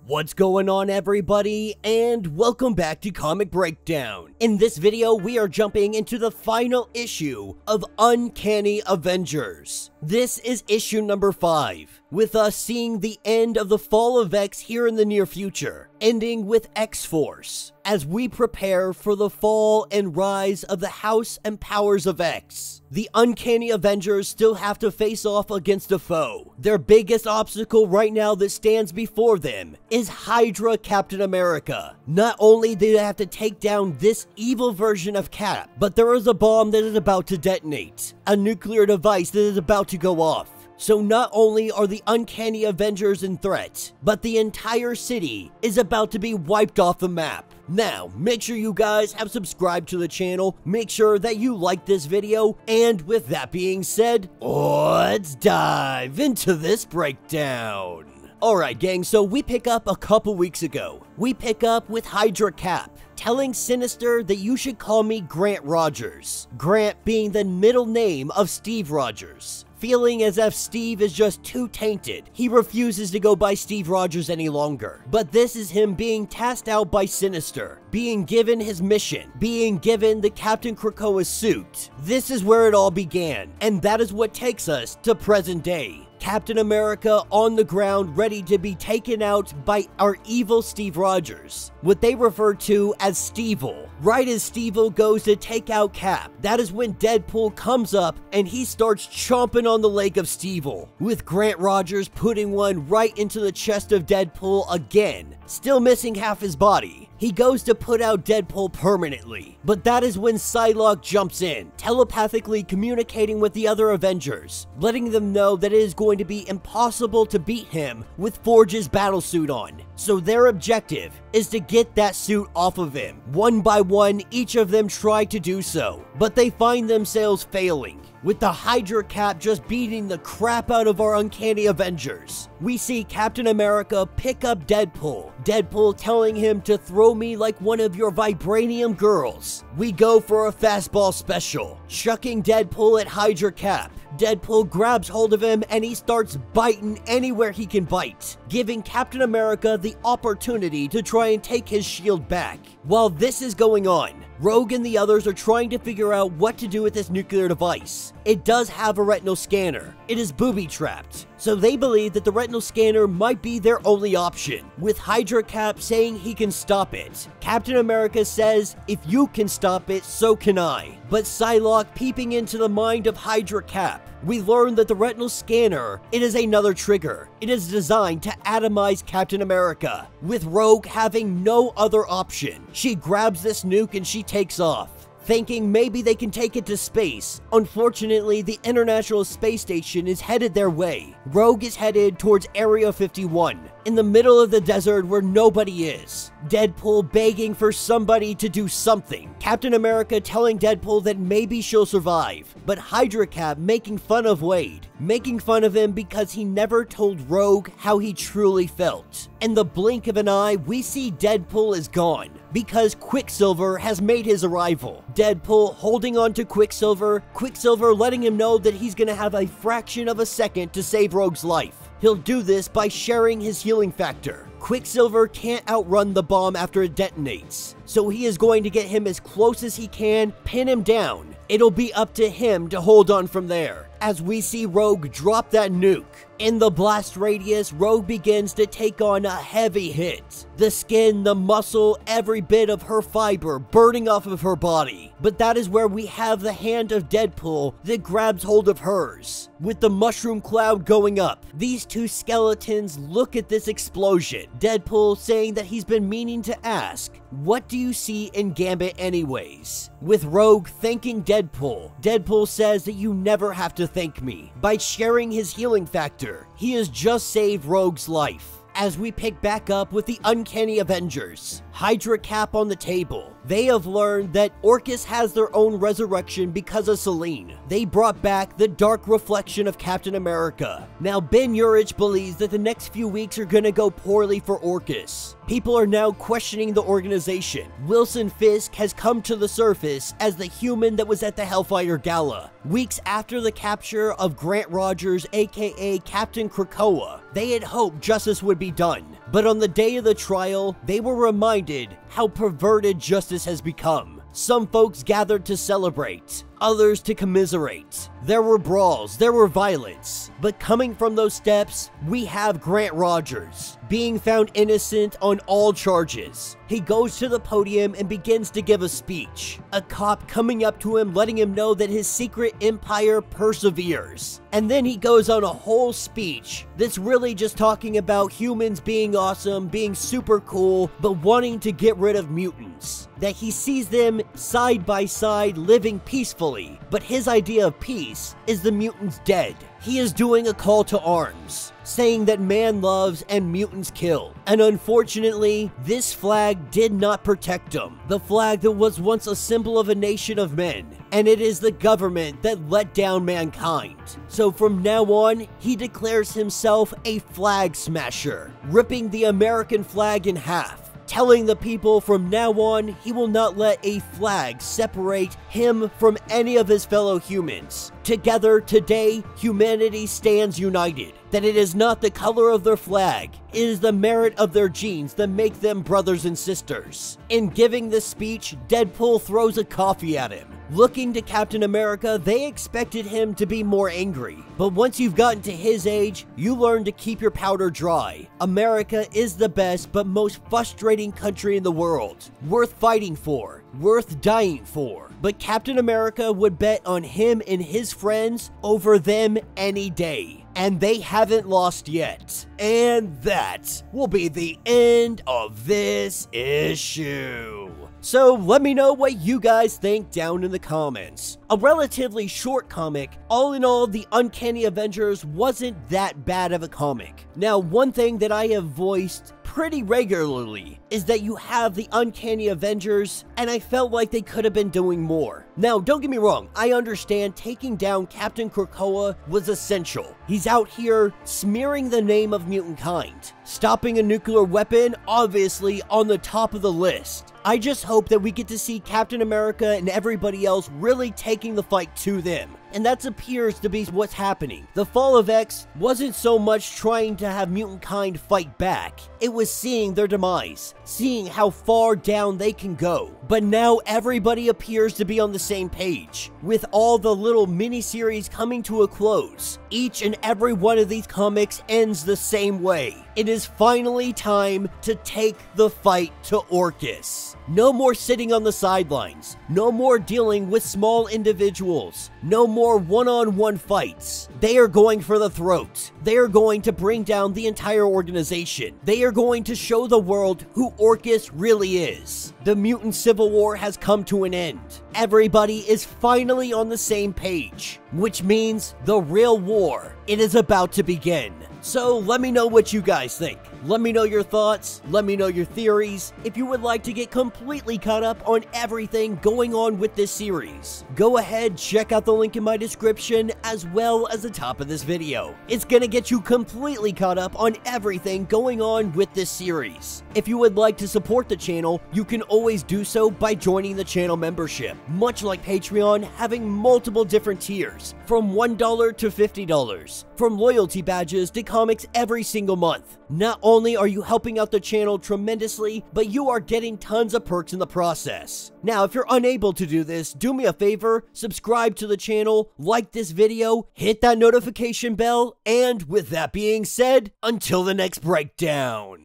What's going on, everybody, and welcome back to Comic Breakdown. In this video, we are jumping into the final issue of Uncanny Avengers. This is issue number 5, with us seeing the end of the fall of X here in the near future, ending with X-Force, as we prepare for the fall and rise of the House and Powers of X. The Uncanny Avengers still have to face off against a foe. Their biggest obstacle right now that stands before them is Hydra Captain America. Not only do they have to take down this evil version of Cap, but there is a bomb that is about to detonate, a nuclear device that is about to go off. So not only are the Uncanny Avengers in threat, but the entire city is about to be wiped off the map. Now, make sure you guys have subscribed to the channel, make sure that you like this video, and with that being said, let's dive into this breakdown. Alright gang, so we pick up a couple weeks ago. We pick up with Hydra Cap telling Sinister that you should call me Grant Rogers. Grant being the middle name of Steve Rogers. Feeling as if Steve is just too tainted, he refuses to go by Steve Rogers any longer. But this is him being tasked out by Sinister, being given his mission, being given the Captain Krakoa suit. This is where it all began, and that is what takes us to present day. Captain America on the ground, ready to be taken out by our evil Steve Rogers, what they refer to as Steve-ul. Right as Steve-ul goes to take out Cap, that is when Deadpool comes up and he starts chomping on the leg of Steve-ul, with Grant Rogers putting one right into the chest of Deadpool again, still missing half his body. He goes to put out Deadpool permanently, but that is when Psylocke jumps in, telepathically communicating with the other Avengers, letting them know that it is going to be impossible to beat him with Forge's battlesuit on. So their objective is to get that suit off of him. One by one, each of them try to do so, but they find themselves failing, with the Hydra Cap just beating the crap out of our Uncanny Avengers. We see Captain America pick up Deadpool, Deadpool telling him to throw me like one of your vibranium girls. We go for a fastball special, chucking Deadpool at Hydra Cap. Deadpool grabs hold of him and he starts biting anywhere he can bite, giving Captain America the opportunity to try and take his shield back. While this is going on, Rogue and the others are trying to figure out what to do with this nuclear device. It does have a retinal scanner. It is booby-trapped, so they believe that the retinal scanner might be their only option, with Hydra Cap saying he can stop it. Captain America says, if you can stop it, so can I. But Psylocke peeping into the mind of Hydra Cap, we learn that the retinal scanner, it is another trigger. It is designed to atomize Captain America, with Rogue having no other option. She grabs this nuke and she takes off, thinking maybe they can take it to space. Unfortunately, the International Space Station is headed their way. Rogue is headed towards Area 51, in the middle of the desert where nobody is. Deadpool begging for somebody to do something. Captain America telling Deadpool that maybe she'll survive, but Hydra Cap making fun of Wade, making fun of him because he never told Rogue how he truly felt. In the blink of an eye, we see Deadpool is gone, because Quicksilver has made his arrival. Deadpool holding on to Quicksilver, Quicksilver letting him know that he's gonna have a fraction of a second to save Rogue's life. He'll do this by sharing his healing factor. Quicksilver can't outrun the bomb after it detonates, so he is going to get him as close as he can, pin him down. It'll be up to him to hold on from there, as we see Rogue drop that nuke. In the blast radius, Rogue begins to take on a heavy hit. The skin, the muscle, every bit of her fiber burning off of her body. But that is where we have the hand of Deadpool that grabs hold of hers. With the mushroom cloud going up, these two skeletons look at this explosion. Deadpool saying that he's been meaning to ask, what do you see in Gambit anyways? With Rogue thanking Deadpool, Deadpool says that you never have to thank me. By sharing his healing factor, he has just saved Rogue's life. As we pick back up with the Uncanny Avengers, Hydra Cap on the table. They have learned that Orchis has their own resurrection because of Selene. They brought back the dark reflection of Captain America. Now Ben Urich believes that the next few weeks are gonna go poorly for Orchis. People are now questioning the organization. Wilson Fisk has come to the surface as the human that was at the Hellfire Gala. Weeks after the capture of Grant Rogers, aka Captain Krakoa, they had hoped justice would be done. But on the day of the trial, they were reminded how perverted justice has become. Some folks gathered to celebrate, others to commiserate. There were brawls, there were violence. But coming from those steps, we have Grant Rogers being found innocent on all charges. He goes to the podium and begins to give a speech. A cop coming up to him, letting him know that his secret empire perseveres. And then he goes on a whole speech that's really just talking about humans being awesome, being super cool, but wanting to get rid of mutants. That he sees them side by side living peacefully, but his idea of peace is the mutants dead. He is doing a call to arms, saying that man loves and mutants kill. And unfortunately, this flag did not protect him. The flag that was once a symbol of a nation of men. And it is the government that let down mankind. So from now on, he declares himself a flag smasher, ripping the American flag in half. Telling the people from now on, he will not let a flag separate him from any of his fellow humans. Together, today, humanity stands united. That it is not the color of their flag, it is the merit of their genes that make them brothers and sisters. In giving this speech, Deadpool throws a coffee at him. Looking to Captain America, they expected him to be more angry. But once you've gotten to his age, you learn to keep your powder dry. America is the best but most frustrating country in the world. Worth fighting for. Worth dying for. But Captain America would bet on him and his friends over them any day. And they haven't lost yet. And that will be the end of this issue. So let me know what you guys think down in the comments. A relatively short comic. All in all, the Uncanny Avengers wasn't that bad of a comic. Now, one thing that I have voiced pretty regularly is that you have the Uncanny Avengers, and I felt like they could have been doing more. Now, don't get me wrong, I understand taking down Captain Krakoa was essential. He's out here smearing the name of mutant kind. Stopping a nuclear weapon, obviously on the top of the list. I just hope that we get to see Captain America and everybody else really taking the fight to them. And that appears to be what's happening. The fall of X wasn't so much trying to have mutant kind fight back. It was seeing their demise, seeing how far down they can go. But now everybody appears to be on the same page, with all the little miniseries coming to a close. Each and every one of these comics ends the same way. It is finally time to take the fight to Orcus. No more sitting on the sidelines. No more dealing with small individuals. No more one-on-one fights. They are going for the throat. They are going to bring down the entire organization. They are going to show the world who Orcus really is. The mutant civil war has come to an end. Everybody is finally on the same page, which means the real war, it is about to begin. So let me know what you guys think. Let me know your thoughts. Let me know your theories. If you would like to get completely caught up on everything going on with this series, go ahead, check out the link in my description as well as the top of this video. It's gonna get you completely caught up on everything going on with this series. If you would like to support the channel, you can always do so by joining the channel membership. Much like Patreon, having multiple different tiers, from $1 to $50, from loyalty badges to comics every single month. Not only are you helping out the channel tremendously, but you are getting tons of perks in the process. Now, if you're unable to do this, do me a favor, subscribe to the channel, like this video, hit that notification bell, and with that being said, until the next breakdown.